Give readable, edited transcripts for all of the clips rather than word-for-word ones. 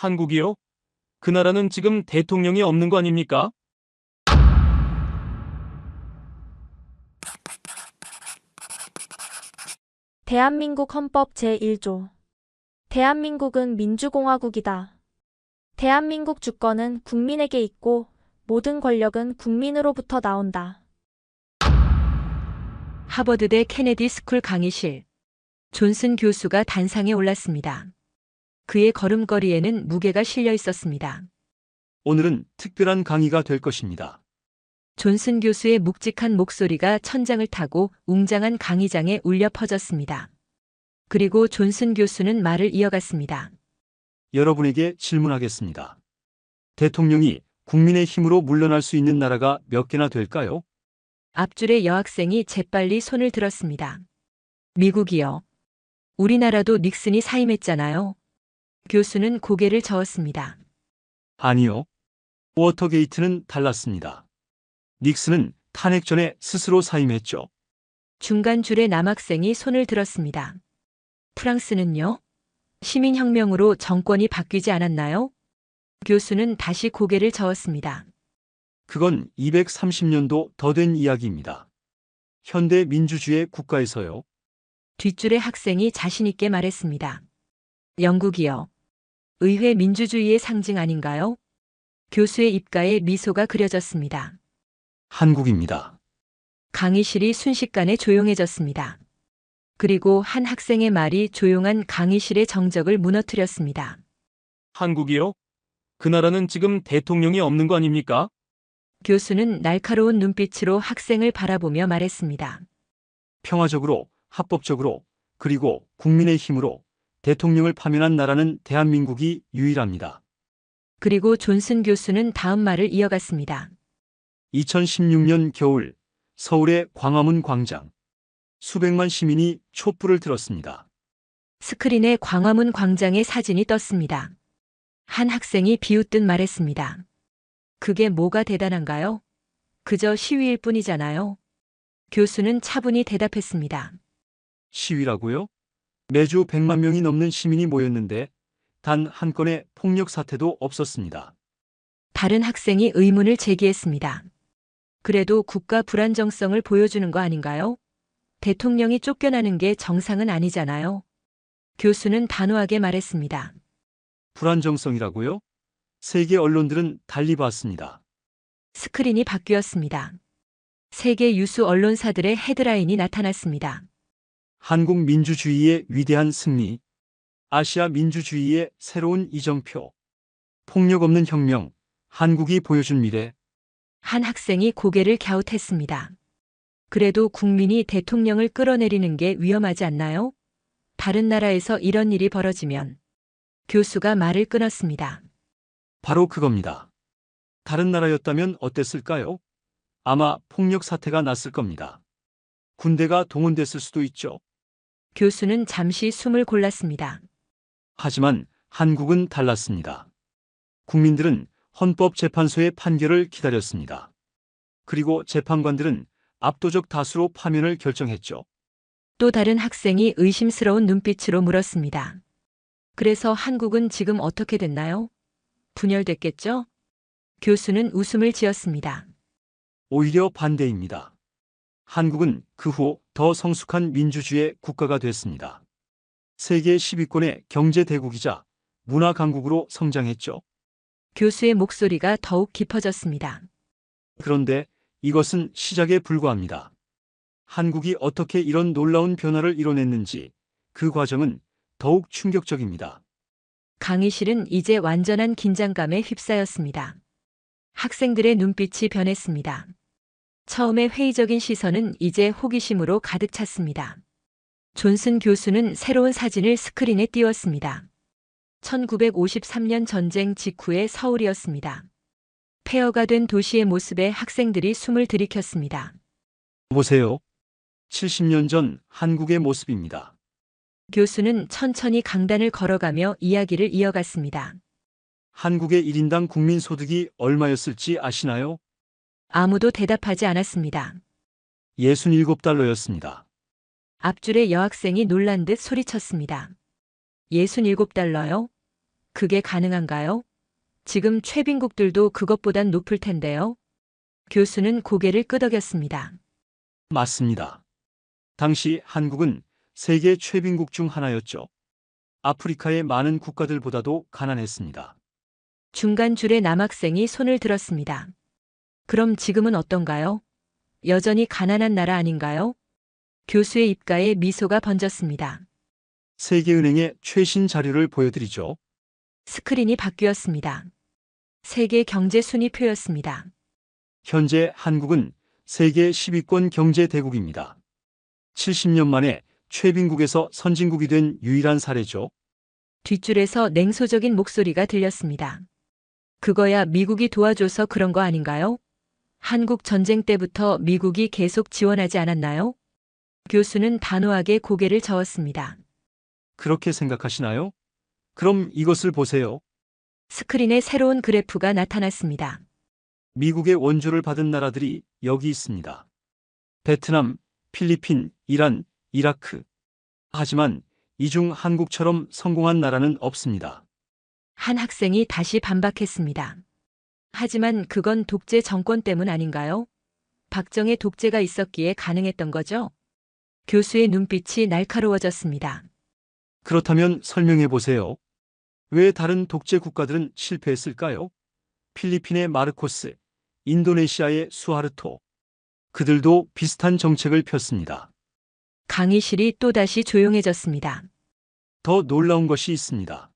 한국이요? 그 나라는 지금 대통령이 없는 거 아닙니까? 대한민국 헌법 제1조. 대한민국은 민주공화국이다. 대한민국 주권은 국민에게 있고 모든 권력은 국민으로부터 나온다. 하버드대 케네디 스쿨 강의실. 존슨 교수가 단상에 올랐습니다. 그의 걸음걸이에는 무게가 실려 있었습니다. 오늘은 특별한 강의가 될 것입니다. 존슨 교수의 묵직한 목소리가 천장을 타고 웅장한 강의장에 울려 퍼졌습니다. 그리고 존슨 교수는 말을 이어갔습니다. 여러분에게 질문하겠습니다. 대통령이 국민의 힘으로 물러날 수 있는 나라가 몇 개나 될까요? 앞줄의 여학생이 재빨리 손을 들었습니다. 미국이요. 우리나라도 닉슨이 사임했잖아요. 교수는 고개를 저었습니다. 아니요. 워터게이트는 달랐습니다. 닉슨은 탄핵 전에 스스로 사임했죠. 중간 줄의 남학생이 손을 들었습니다. 프랑스는요? 시민혁명으로 정권이 바뀌지 않았나요? 교수는 다시 고개를 저었습니다. 그건 230년도 더 된 이야기입니다. 현대 민주주의 국가에서요. 뒷줄의 학생이 자신있게 말했습니다. 영국이요. 의회 민주주의의 상징 아닌가요? 교수의 입가에 미소가 그려졌습니다. 한국입니다. 강의실이 순식간에 조용해졌습니다. 그리고 한 학생의 말이 조용한 강의실의 정적을 무너뜨렸습니다. 한국이요? 그 나라는 지금 대통령이 없는 거 아닙니까? 교수는 날카로운 눈빛으로 학생을 바라보며 말했습니다. 평화적으로, 합법적으로, 그리고 국민의 힘으로 대통령을 파면한 나라는 대한민국이 유일합니다. 그리고 존슨 교수는 다음 말을 이어갔습니다. 2016년 겨울 서울의 광화문 광장. 수백만 시민이 촛불을 들었습니다. 스크린에 광화문 광장의 사진이 떴습니다. 한 학생이 비웃듯 말했습니다. 그게 뭐가 대단한가요? 그저 시위일 뿐이잖아요. 교수는 차분히 대답했습니다. 시위라고요? 매주 100만 명이 넘는 시민이 모였는데 단 한 건의 폭력 사태도 없었습니다. 다른 학생이 의문을 제기했습니다. 그래도 국가 불안정성을 보여주는 거 아닌가요? 대통령이 쫓겨나는 게 정상은 아니잖아요. 교수는 단호하게 말했습니다. 불안정성이라고요? 세계 언론들은 달리 봤습니다. 스크린이 바뀌었습니다. 세계 유수 언론사들의 헤드라인이 나타났습니다. 한국 민주주의의 위대한 승리, 아시아 민주주의의 새로운 이정표, 폭력 없는 혁명, 한국이 보여준 미래. 한 학생이 고개를 갸웃했습니다. 그래도 국민이 대통령을 끌어내리는 게 위험하지 않나요? 다른 나라에서 이런 일이 벌어지면 교수가 말을 끊었습니다. 바로 그겁니다. 다른 나라였다면 어땠을까요? 아마 폭력 사태가 났을 겁니다. 군대가 동원됐을 수도 있죠. 교수는 잠시 숨을 골랐습니다. 하지만 한국은 달랐습니다. 국민들은 헌법재판소의 판결을 기다렸습니다. 그리고 재판관들은 압도적 다수로 파면을 결정했죠. 또 다른 학생이 의심스러운 눈빛으로 물었습니다. 그래서 한국은 지금 어떻게 됐나요? 분열됐겠죠? 교수는 웃음을 지었습니다. 오히려 반대입니다. 한국은 그 후 더 성숙한 민주주의 국가가 됐습니다. 세계 10위권의 경제 대국이자 문화 강국으로 성장했죠. 교수의 목소리가 더욱 깊어졌습니다. 그런데 이것은 시작에 불과합니다. 한국이 어떻게 이런 놀라운 변화를 이뤄냈는지 그 과정은 더욱 충격적입니다. 강의실은 이제 완전한 긴장감에 휩싸였습니다. 학생들의 눈빛이 변했습니다. 처음에 회의적인 시선은 이제 호기심으로 가득 찼습니다. 존슨 교수는 새로운 사진을 스크린에 띄웠습니다. 1953년 전쟁 직후의 서울이었습니다. 폐허가 된 도시의 모습에 학생들이 숨을 들이켰습니다. 보세요. 70년 전 한국의 모습입니다. 교수는 천천히 강단을 걸어가며 이야기를 이어갔습니다. 한국의 1인당 국민 소득이 얼마였을지 아시나요? 아무도 대답하지 않았습니다. 67달러였습니다. 앞줄의 여학생이 놀란 듯 소리쳤습니다. 67달러요? 그게 가능한가요? 지금 최빈국들도 그것보단 높을 텐데요. 교수는 고개를 끄덕였습니다. 맞습니다. 당시 한국은 세계 최빈국 중 하나였죠. 아프리카의 많은 국가들보다도 가난했습니다. 중간줄에 남학생이 손을 들었습니다. 그럼 지금은 어떤가요? 여전히 가난한 나라 아닌가요? 교수의 입가에 미소가 번졌습니다. 세계은행의 최신 자료를 보여드리죠. 스크린이 바뀌었습니다. 세계 경제 순위표였습니다. 현재 한국은 세계 10위권 경제 대국입니다. 70년 만에 최빈국에서 선진국이 된 유일한 사례죠. 뒷줄에서 냉소적인 목소리가 들렸습니다. 그거야 미국이 도와줘서 그런 거 아닌가요? 한국 전쟁 때부터 미국이 계속 지원하지 않았나요? 교수는 단호하게 고개를 저었습니다. 그렇게 생각하시나요? 그럼 이것을 보세요. 스크린에 새로운 그래프가 나타났습니다. 미국의 원조를 받은 나라들이 여기 있습니다. 베트남, 필리핀, 이란, 이라크. 하지만 이 중 한국처럼 성공한 나라는 없습니다. 한 학생이 다시 반박했습니다. 하지만 그건 독재 정권 때문 아닌가요? 박정의 독재가 있었기에 가능했던 거죠? 교수의 눈빛이 날카로워졌습니다. 그렇다면 설명해 보세요. 왜 다른 독재 국가들은 실패했을까요? 필리핀의 마르코스, 인도네시아의 수하르토. 그들도 비슷한 정책을 폈습니다. 강의실이 또다시 조용해졌습니다. 더 놀라운 것이 있습니다.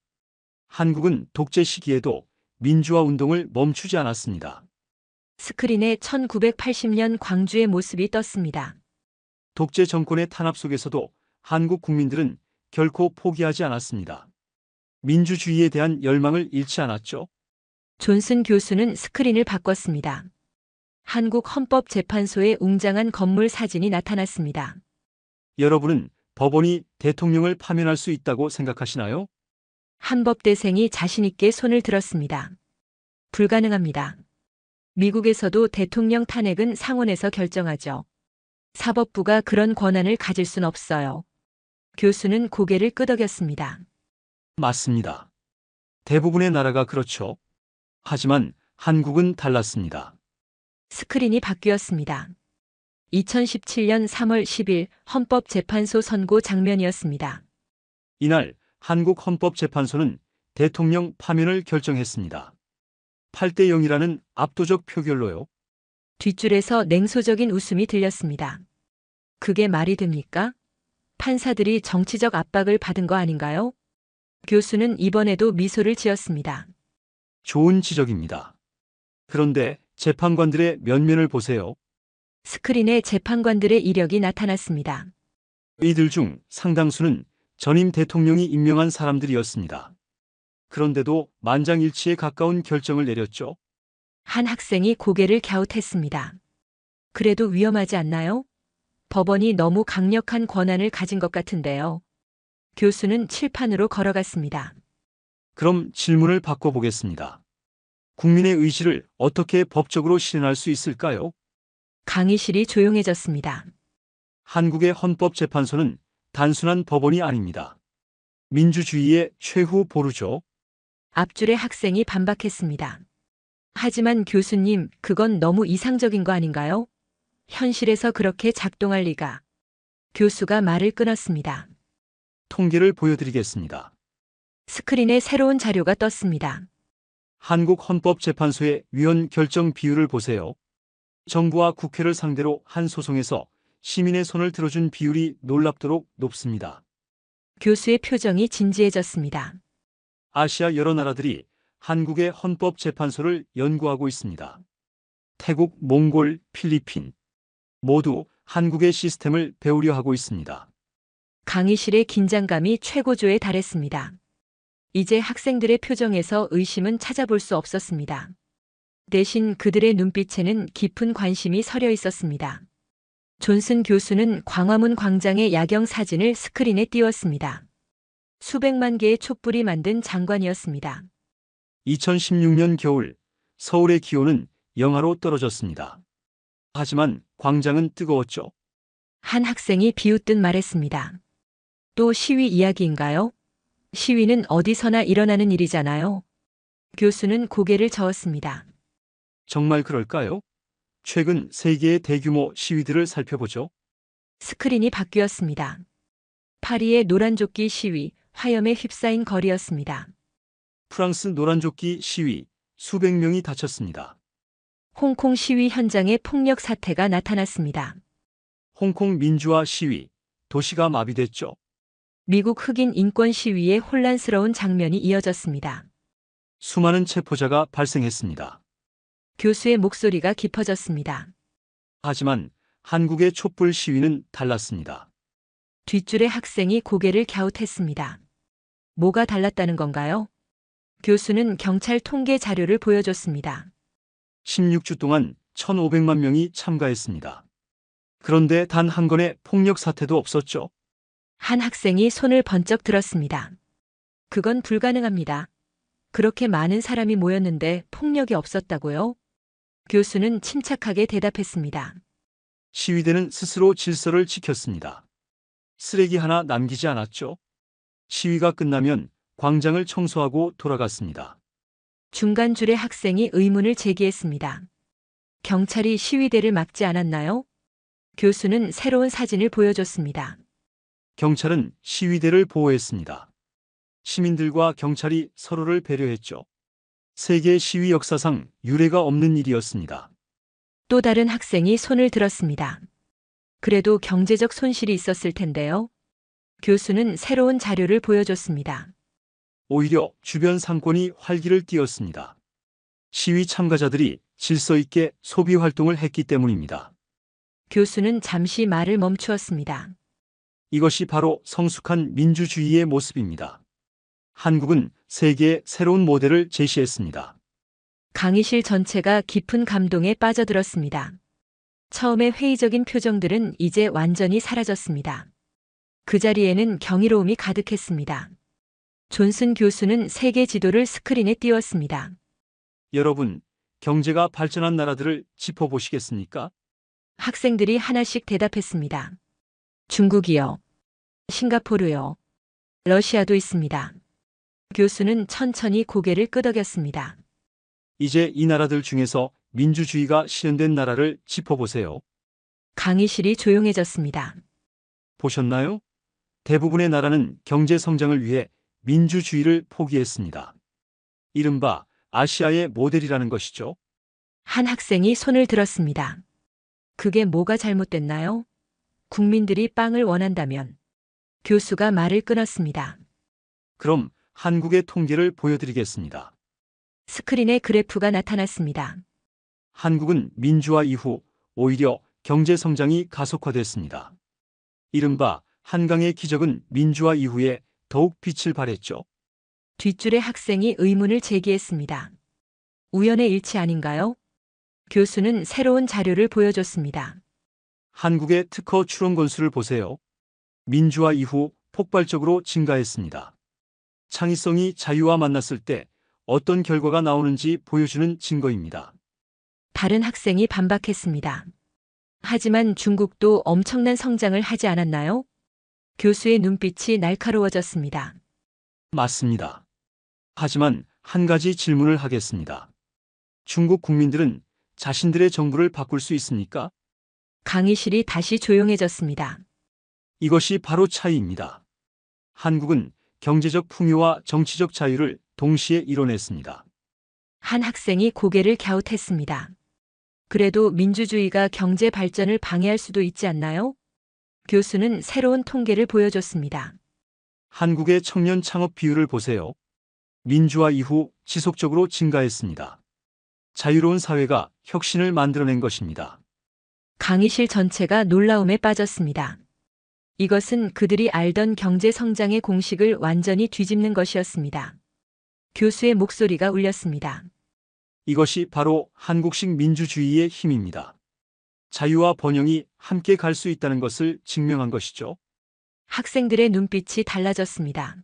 한국은 독재 시기에도 민주화 운동을 멈추지 않았습니다. 스크린에 1980년 광주의 모습이 떴습니다. 독재 정권의 탄압 속에서도 한국 국민들은 결코 포기하지 않았습니다. 민주주의에 대한 열망을 잃지 않았죠. 존슨 교수는 스크린을 바꿨습니다. 한국 헌법재판소의 웅장한 건물 사진이 나타났습니다. 여러분은 법원이 대통령을 파면할 수 있다고 생각하시나요? 한법대생이 자신있게 손을 들었습니다. 불가능합니다. 미국에서도 대통령 탄핵은 상원에서 결정하죠. 사법부가 그런 권한을 가질 순 없어요. 교수는 고개를 끄덕였습니다. 맞습니다. 대부분의 나라가 그렇죠. 하지만 한국은 달랐습니다. 스크린이 바뀌었습니다. 2017년 3월 10일 헌법재판소 선고 장면이었습니다. 이날 한국 헌법재판소는 대통령 파면을 결정했습니다. 8대 0이라는 압도적 표결로요. 뒷줄에서 냉소적인 웃음이 들렸습니다. 그게 말이 됩니까? 판사들이 정치적 압박을 받은 거 아닌가요? 교수는 이번에도 미소를 지었습니다. 좋은 지적입니다. 그런데 재판관들의 면면을 보세요. 스크린에 재판관들의 이력이 나타났습니다. 이들 중 상당수는 전임 대통령이 임명한 사람들이었습니다. 그런데도 만장일치에 가까운 결정을 내렸죠. 한 학생이 고개를 갸웃했습니다. 그래도 위험하지 않나요? 법원이 너무 강력한 권한을 가진 것 같은데요. 교수는 칠판으로 걸어갔습니다. 그럼 질문을 바꿔보겠습니다. 국민의 의지를 어떻게 법적으로 실현할 수 있을까요? 강의실이 조용해졌습니다. 한국의 헌법재판소는 단순한 법원이 아닙니다. 민주주의의 최후 보루죠. 앞줄의 학생이 반박했습니다. 하지만 교수님, 그건 너무 이상적인 거 아닌가요? 현실에서 그렇게 작동할 리가. 교수가 말을 끊었습니다. 통계를 보여드리겠습니다. 스크린에 새로운 자료가 떴습니다. 한국 헌법재판소의 위헌 결정 비율을 보세요. 정부와 국회를 상대로 한 소송에서 시민의 손을 들어준 비율이 놀랍도록 높습니다. 교수의 표정이 진지해졌습니다. 아시아 여러 나라들이 한국의 헌법재판소를 연구하고 있습니다. 태국, 몽골, 필리핀 모두 한국의 시스템을 배우려 하고 있습니다. 강의실의 긴장감이 최고조에 달했습니다. 이제 학생들의 표정에서 의심은 찾아볼 수 없었습니다. 대신 그들의 눈빛에는 깊은 관심이 서려 있었습니다. 존슨 교수는 광화문 광장의 야경 사진을 스크린에 띄웠습니다. 수백만 개의 촛불이 만든 장관이었습니다. 2016년 겨울 서울의 기온은 영하로 떨어졌습니다. 하지만 광장은 뜨거웠죠. 한 학생이 비웃듯 말했습니다. 또 시위 이야기인가요? 시위는 어디서나 일어나는 일이잖아요. 교수는 고개를 저었습니다. 정말 그럴까요? 최근 세계의 대규모 시위들을 살펴보죠. 스크린이 바뀌었습니다. 파리의 노란조끼 시위, 화염에 휩싸인 거리였습니다. 프랑스 노란조끼 시위, 수백 명이 다쳤습니다. 홍콩 시위 현장에 폭력 사태가 나타났습니다. 홍콩 민주화 시위, 도시가 마비됐죠. 미국 흑인 인권 시위에 혼란스러운 장면이 이어졌습니다. 수많은 체포자가 발생했습니다. 교수의 목소리가 깊어졌습니다. 하지만 한국의 촛불 시위는 달랐습니다. 뒷줄의 학생이 고개를 갸웃했습니다. 뭐가 달랐다는 건가요? 교수는 경찰 통계 자료를 보여줬습니다. 16주 동안 1,500만 명이 참가했습니다. 그런데 단 한 건의 폭력 사태도 없었죠. 한 학생이 손을 번쩍 들었습니다. 그건 불가능합니다. 그렇게 많은 사람이 모였는데 폭력이 없었다고요? 교수는 침착하게 대답했습니다. 시위대는 스스로 질서를 지켰습니다. 쓰레기 하나 남기지 않았죠. 시위가 끝나면 광장을 청소하고 돌아갔습니다. 중간 줄의 학생이 의문을 제기했습니다. 경찰이 시위대를 막지 않았나요? 교수는 새로운 사진을 보여줬습니다. 경찰은 시위대를 보호했습니다. 시민들과 경찰이 서로를 배려했죠. 세계 시위 역사상 유례가 없는 일이었습니다. 또 다른 학생이 손을 들었습니다. 그래도 경제적 손실이 있었을 텐데요. 교수는 새로운 자료를 보여줬습니다. 오히려 주변 상권이 활기를 띠었습니다. 시위 참가자들이 질서 있게 소비 활동을 했기 때문입니다. 교수는 잠시 말을 멈추었습니다. 이것이 바로 성숙한 민주주의의 모습입니다. 한국은 세계의 새로운 모델을 제시했습니다. 강의실 전체가 깊은 감동에 빠져들었습니다. 처음에 회의적인 표정들은 이제 완전히 사라졌습니다. 그 자리에는 경이로움이 가득했습니다. 존슨 교수는 세계 지도를 스크린에 띄웠습니다. 여러분, 경제가 발전한 나라들을 짚어보시겠습니까? 학생들이 하나씩 대답했습니다. 중국이요. 싱가포르요. 러시아도 있습니다. 교수는 천천히 고개를 끄덕였습니다. 이제 이 나라들 중에서 민주주의가 실현된 나라를 짚어보세요. 강의실이 조용해졌습니다. 보셨나요? 대부분의 나라는 경제 성장을 위해 민주주의를 포기했습니다. 이른바 아시아의 모델이라는 것이죠. 한 학생이 손을 들었습니다. 그게 뭐가 잘못됐나요? 국민들이 빵을 원한다면. 교수가 말을 끊었습니다. 그럼 한국의 통계를 보여드리겠습니다. 스크린에 그래프가 나타났습니다. 한국은 민주화 이후 오히려 경제 성장이 가속화됐습니다. 이른바 한강의 기적은 민주화 이후에 더욱 빛을 발했죠. 뒷줄의 학생이 의문을 제기했습니다. 우연의 일치 아닌가요? 교수는 새로운 자료를 보여줬습니다. 한국의 특허 출원 건수를 보세요. 민주화 이후 폭발적으로 증가했습니다. 창의성이 자유와 만났을 때 어떤 결과가 나오는지 보여주는 증거입니다. 다른 학생이 반박했습니다. 하지만 중국도 엄청난 성장을 하지 않았나요? 교수의 눈빛이 날카로워졌습니다. 맞습니다. 하지만 한 가지 질문을 하겠습니다. 중국 국민들은 자신들의 정부를 바꿀 수 있습니까? 강의실이 다시 조용해졌습니다. 이것이 바로 차이입니다. 한국은 경제적 풍요와 정치적 자유를 동시에 이뤄냈습니다. 한 학생이 고개를 갸웃했습니다. 그래도 민주주의가 경제 발전을 방해할 수도 있지 않나요? 교수는 새로운 통계를 보여줬습니다. 한국의 청년 창업 비율을 보세요. 민주화 이후 지속적으로 증가했습니다. 자유로운 사회가 혁신을 만들어낸 것입니다. 강의실 전체가 놀라움에 빠졌습니다. 이것은 그들이 알던 경제 성장의 공식을 완전히 뒤집는 것이었습니다. 교수의 목소리가 울렸습니다. 이것이 바로 한국식 민주주의의 힘입니다. 자유와 번영이 함께 갈 수 있다는 것을 증명한 것이죠. 학생들의 눈빛이 달라졌습니다.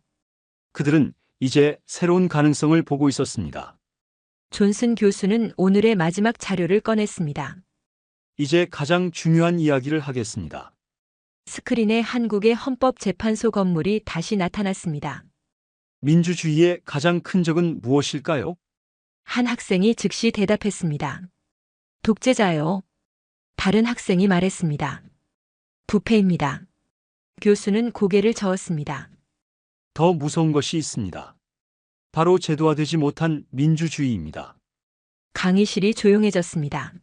그들은 이제 새로운 가능성을 보고 있었습니다. 존슨 교수는 오늘의 마지막 자료를 꺼냈습니다. 이제 가장 중요한 이야기를 하겠습니다. 스크린에 한국의 헌법재판소 건물이 다시 나타났습니다. 민주주의의 가장 큰 적은 무엇일까요? 한 학생이 즉시 대답했습니다. 독재자요. 다른 학생이 말했습니다. 부패입니다. 교수는 고개를 저었습니다. 더 무서운 것이 있습니다. 바로 제도화되지 못한 민주주의입니다. 강의실이 조용해졌습니다.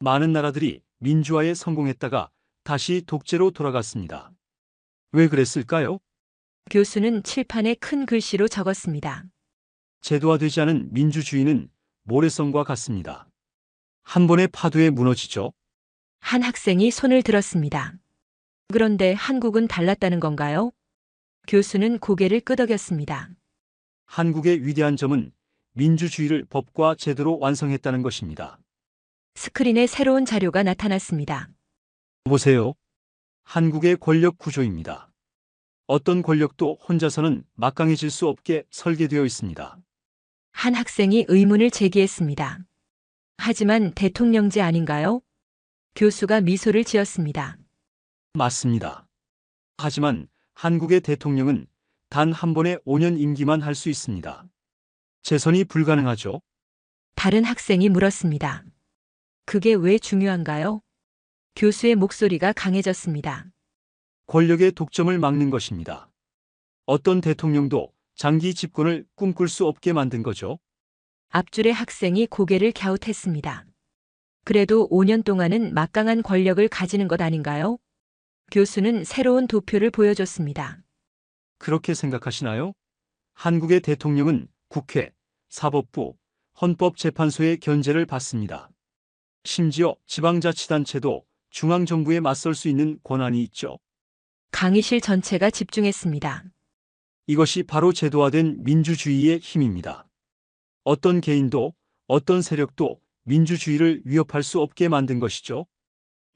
많은 나라들이 민주화에 성공했다가 다시 독재로 돌아갔습니다. 왜 그랬을까요? 교수는 칠판에 큰 글씨로 적었습니다. 제도화되지 않은 민주주의는 모래성과 같습니다. 한 번의 파도에 무너지죠. 한 학생이 손을 들었습니다. 그런데 한국은 달랐다는 건가요? 교수는 고개를 끄덕였습니다. 한국의 위대한 점은 민주주의를 법과 제도로 완성했다는 것입니다. 스크린에 새로운 자료가 나타났습니다. 보세요. 한국의 권력 구조입니다. 어떤 권력도 혼자서는 막강해질 수 없게 설계되어 있습니다. 한 학생이 의문을 제기했습니다. 하지만 대통령제 아닌가요? 교수가 미소를 지었습니다. 맞습니다. 하지만 한국의 대통령은 단 한 번에 5년 임기만 할 수 있습니다. 재선이 불가능하죠. 다른 학생이 물었습니다. 그게 왜 중요한가요? 교수의 목소리가 강해졌습니다. 권력의 독점을 막는 것입니다. 어떤 대통령도 장기 집권을 꿈꿀 수 없게 만든 거죠. 앞줄의 학생이 고개를 갸웃했습니다. 그래도 5년 동안은 막강한 권력을 가지는 것 아닌가요? 교수는 새로운 도표를 보여줬습니다. 그렇게 생각하시나요? 한국의 대통령은 국회, 사법부, 헌법재판소의 견제를 받습니다. 심지어 지방자치단체도 중앙정부에 맞설 수 있는 권한이 있죠. 강의실 전체가 집중했습니다. 이것이 바로 제도화된 민주주의의 힘입니다. 어떤 개인도 어떤 세력도 민주주의를 위협할 수 없게 만든 것이죠.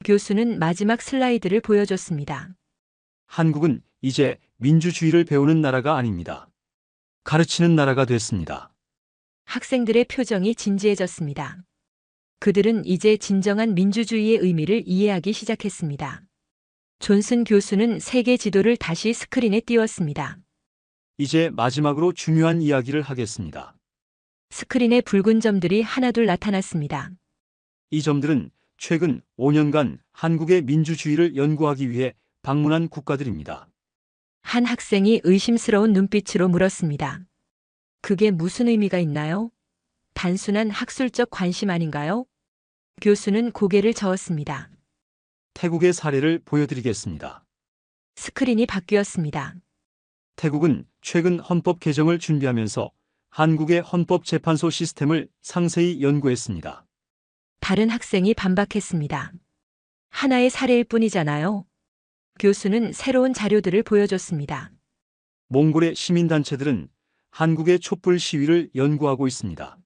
교수는 마지막 슬라이드를 보여줬습니다. 한국은 이제 민주주의를 배우는 나라가 아닙니다. 가르치는 나라가 됐습니다. 학생들의 표정이 진지해졌습니다. 그들은 이제 진정한 민주주의의 의미를 이해하기 시작했습니다. 존슨 교수는 세계 지도를 다시 스크린에 띄웠습니다. 이제 마지막으로 중요한 이야기를 하겠습니다. 스크린에 붉은 점들이 하나둘 나타났습니다. 이 점들은 최근 5년간 한국의 민주주의를 연구하기 위해 방문한 국가들입니다. 한 학생이 의심스러운 눈빛으로 물었습니다. 그게 무슨 의미가 있나요? 단순한 학술적 관심 아닌가요? 교수는 고개를 저었습니다. 태국의 사례를 보여드리겠습니다. 스크린이 바뀌었습니다. 태국은 최근 헌법 개정을 준비하면서 한국의 헌법재판소 시스템을 상세히 연구했습니다. 다른 학생이 반박했습니다. 하나의 사례일 뿐이잖아요. 교수는 새로운 자료들을 보여줬습니다. 몽골의 시민단체들은 한국의 촛불 시위를 연구하고 있습니다.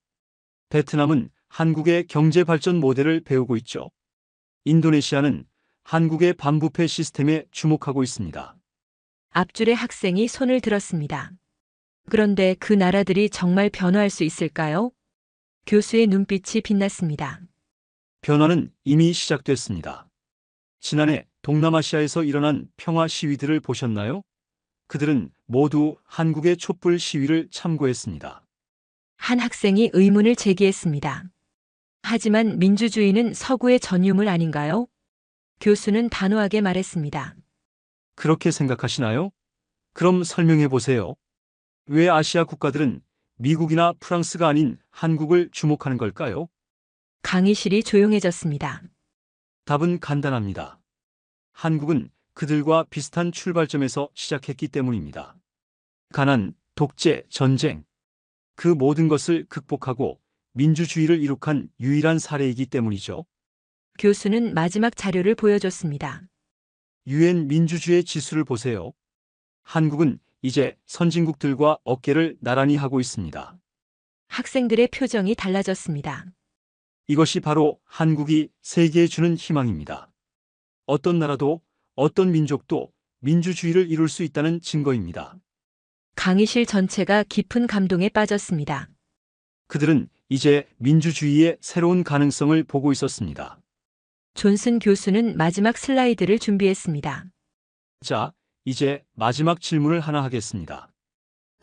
베트남은 한국의 경제 발전 모델을 배우고 있죠. 인도네시아는 한국의 반부패 시스템에 주목하고 있습니다. 앞줄의 학생이 손을 들었습니다. 그런데 그 나라들이 정말 변화할 수 있을까요? 교수의 눈빛이 빛났습니다. 변화는 이미 시작됐습니다. 지난해 동남아시아에서 일어난 평화 시위들을 보셨나요? 그들은 모두 한국의 촛불 시위를 참고했습니다. 한 학생이 의문을 제기했습니다. 하지만 민주주의는 서구의 전유물 아닌가요? 교수는 단호하게 말했습니다. 그렇게 생각하시나요? 그럼 설명해 보세요. 왜 아시아 국가들은 미국이나 프랑스가 아닌 한국을 주목하는 걸까요? 강의실이 조용해졌습니다. 답은 간단합니다. 한국은 그들과 비슷한 출발점에서 시작했기 때문입니다. 가난, 독재, 전쟁. 그 모든 것을 극복하고 민주주의를 이룩한 유일한 사례이기 때문이죠. 교수는 마지막 자료를 보여줬습니다. 유엔 민주주의 지수를 보세요. 한국은 이제 선진국들과 어깨를 나란히 하고 있습니다. 학생들의 표정이 달라졌습니다. 이것이 바로 한국이 세계에 주는 희망입니다. 어떤 나라도 어떤 민족도 민주주의를 이룰 수 있다는 증거입니다. 강의실 전체가 깊은 감동에 빠졌습니다. 그들은 이제 민주주의의 새로운 가능성을 보고 있었습니다. 존슨 교수는 마지막 슬라이드를 준비했습니다. 자, 이제 마지막 질문을 하나 하겠습니다.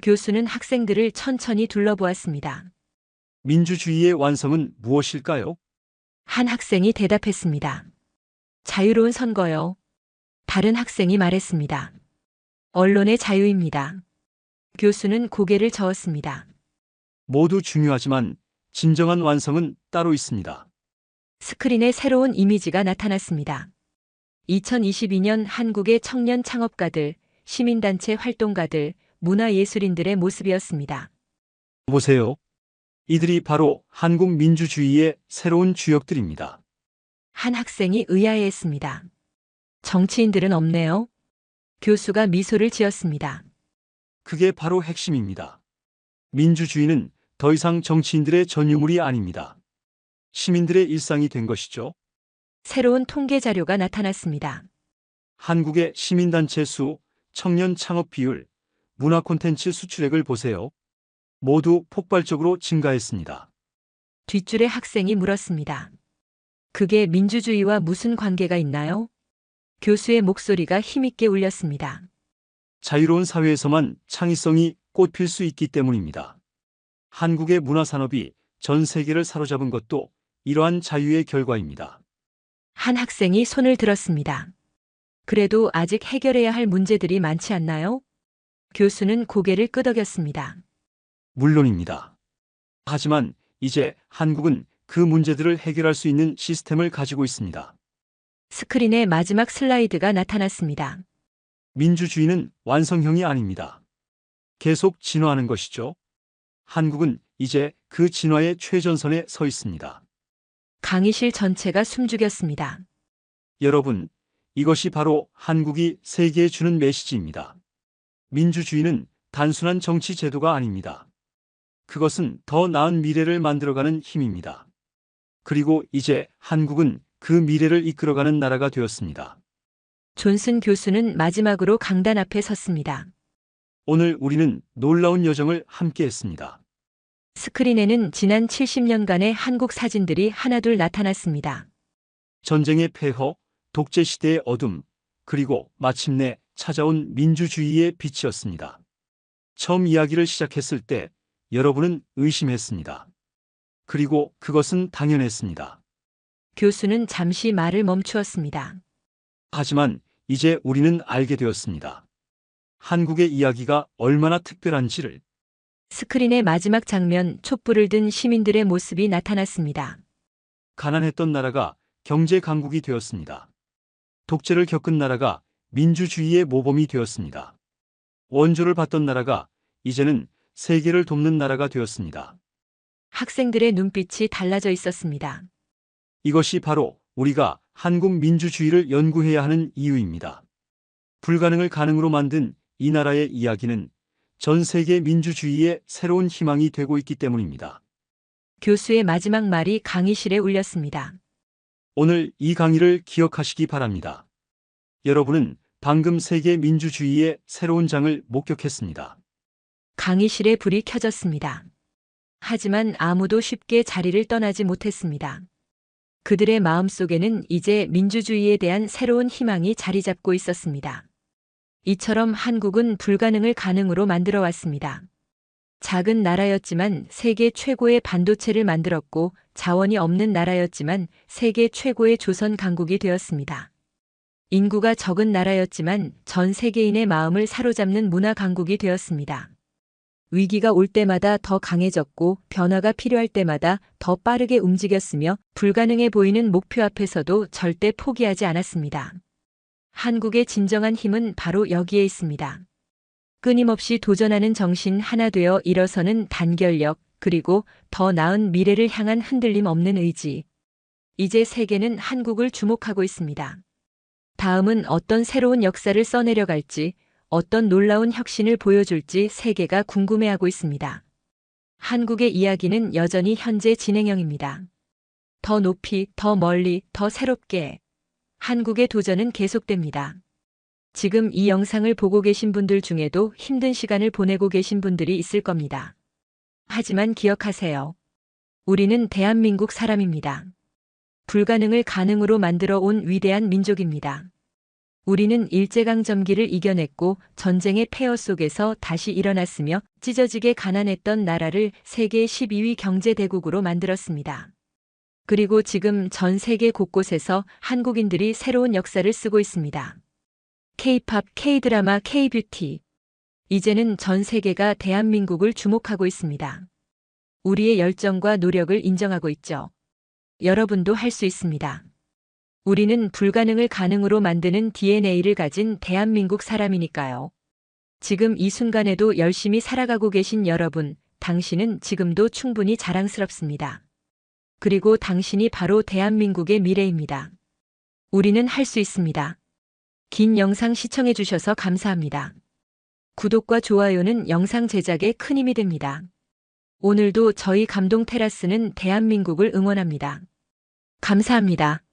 교수는 학생들을 천천히 둘러보았습니다. 민주주의의 완성은 무엇일까요? 한 학생이 대답했습니다. 자유로운 선거요. 다른 학생이 말했습니다. 언론의 자유입니다. 교수는 고개를 저었습니다. 모두 중요하지만 진정한 완성은 따로 있습니다. 스크린에 새로운 이미지가 나타났습니다. 2022년 한국의 청년 창업가들, 시민단체 활동가들, 문화예술인들의 모습이었습니다. 보세요. 이들이 바로 한국 민주주의의 새로운 주역들입니다. 한 학생이 의아해했습니다. 정치인들은 없네요. 교수가 미소를 지었습니다. 그게 바로 핵심입니다. 민주주의는 더 이상 정치인들의 전유물이 아닙니다. 시민들의 일상이 된 것이죠. 새로운 통계 자료가 나타났습니다. 한국의 시민단체 수, 청년 창업 비율, 문화 콘텐츠 수출액을 보세요. 모두 폭발적으로 증가했습니다. 뒷줄의 학생이 물었습니다. 그게 민주주의와 무슨 관계가 있나요? 교수의 목소리가 힘있게 울렸습니다. 자유로운 사회에서만 창의성이 꽃필 수 있기 때문입니다. 한국의 문화산업이 전 세계를 사로잡은 것도 이러한 자유의 결과입니다. 한 학생이 손을 들었습니다. 그래도 아직 해결해야 할 문제들이 많지 않나요? 교수는 고개를 끄덕였습니다. 물론입니다. 하지만 이제 한국은 그 문제들을 해결할 수 있는 시스템을 가지고 있습니다. 스크린에 마지막 슬라이드가 나타났습니다. 민주주의는 완성형이 아닙니다. 계속 진화하는 것이죠. 한국은 이제 그 진화의 최전선에 서 있습니다. 강의실 전체가 숨죽였습니다. 여러분, 이것이 바로 한국이 세계에 주는 메시지입니다. 민주주의는 단순한 정치 제도가 아닙니다. 그것은 더 나은 미래를 만들어가는 힘입니다. 그리고 이제 한국은 그 미래를 이끌어가는 나라가 되었습니다. 존슨 교수는 마지막으로 강단 앞에 섰습니다. 오늘 우리는 놀라운 여정을 함께 했습니다. 스크린에는 지난 70년간의 한국 사진들이 하나둘 나타났습니다. 전쟁의 폐허, 독재 시대의 어둠, 그리고 마침내 찾아온 민주주의의 빛이었습니다. 처음 이야기를 시작했을 때 여러분은 의심했습니다. 그리고 그것은 당연했습니다. 교수는 잠시 말을 멈추었습니다. 하지만 이제 우리는 알게 되었습니다. 한국의 이야기가 얼마나 특별한지를. 스크린의 마지막 장면, 촛불을 든 시민들의 모습이 나타났습니다. 가난했던 나라가 경제 강국이 되었습니다. 독재를 겪은 나라가 민주주의의 모범이 되었습니다. 원조를 받던 나라가 이제는 세계를 돕는 나라가 되었습니다. 학생들의 눈빛이 달라져 있었습니다. 이것이 바로 우리가 한국 민주주의를 연구해야 하는 이유입니다. 불가능을 가능으로 만든 이 나라의 이야기는 전 세계 민주주의의 새로운 희망이 되고 있기 때문입니다. 교수의 마지막 말이 강의실에 울렸습니다. 오늘 이 강의를 기억하시기 바랍니다. 여러분은 방금 세계 민주주의의 새로운 장을 목격했습니다. 강의실에 불이 켜졌습니다. 하지만 아무도 쉽게 자리를 떠나지 못했습니다. 그들의 마음속에는 이제 민주주의에 대한 새로운 희망이 자리 잡고 있었습니다. 이처럼 한국은 불가능을 가능으로 만들어 왔습니다. 작은 나라였지만 세계 최고의 반도체를 만들었고 자원이 없는 나라였지만 세계 최고의 조선 강국이 되었습니다. 인구가 적은 나라였지만 전 세계인의 마음을 사로잡는 문화 강국이 되었습니다. 위기가 올 때마다 더 강해졌고 변화가 필요할 때마다 더 빠르게 움직였으며 불가능해 보이는 목표 앞에서도 절대 포기하지 않았습니다. 한국의 진정한 힘은 바로 여기에 있습니다. 끊임없이 도전하는 정신 하나 되어 일어서는 단결력, 그리고 더 나은 미래를 향한 흔들림 없는 의지. 이제 세계는 한국을 주목하고 있습니다. 다음은 어떤 새로운 역사를 써내려갈지, 어떤 놀라운 혁신을 보여줄지 세계가 궁금해하고 있습니다. 한국의 이야기는 여전히 현재 진행형입니다. 더 높이, 더 멀리, 더 새롭게. 한국의 도전은 계속됩니다. 지금 이 영상을 보고 계신 분들 중에도 힘든 시간을 보내고 계신 분들이 있을 겁니다. 하지만 기억하세요. 우리는 대한민국 사람입니다. 불가능을 가능으로 만들어 온 위대한 민족입니다. 우리는 일제강점기를 이겨냈고 전쟁의 폐허 속에서 다시 일어났으며 찢어지게 가난했던 나라를 세계 12위 경제대국으로 만들었습니다. 그리고 지금 전 세계 곳곳에서 한국인들이 새로운 역사를 쓰고 있습니다. K-팝, K-드라마, K-뷰티. 이제는 전 세계가 대한민국을 주목하고 있습니다. 우리의 열정과 노력을 인정하고 있죠. 여러분도 할 수 있습니다. 우리는 불가능을 가능으로 만드는 DNA를 가진 대한민국 사람이니까요. 지금 이 순간에도 열심히 살아가고 계신 여러분, 당신은 지금도 충분히 자랑스럽습니다. 그리고 당신이 바로 대한민국의 미래입니다. 우리는 할 수 있습니다. 긴 영상 시청해 주셔서 감사합니다. 구독과 좋아요는 영상 제작에 큰 힘이 됩니다. 오늘도 저희 감동 테라스는 대한민국을 응원합니다. 감사합니다.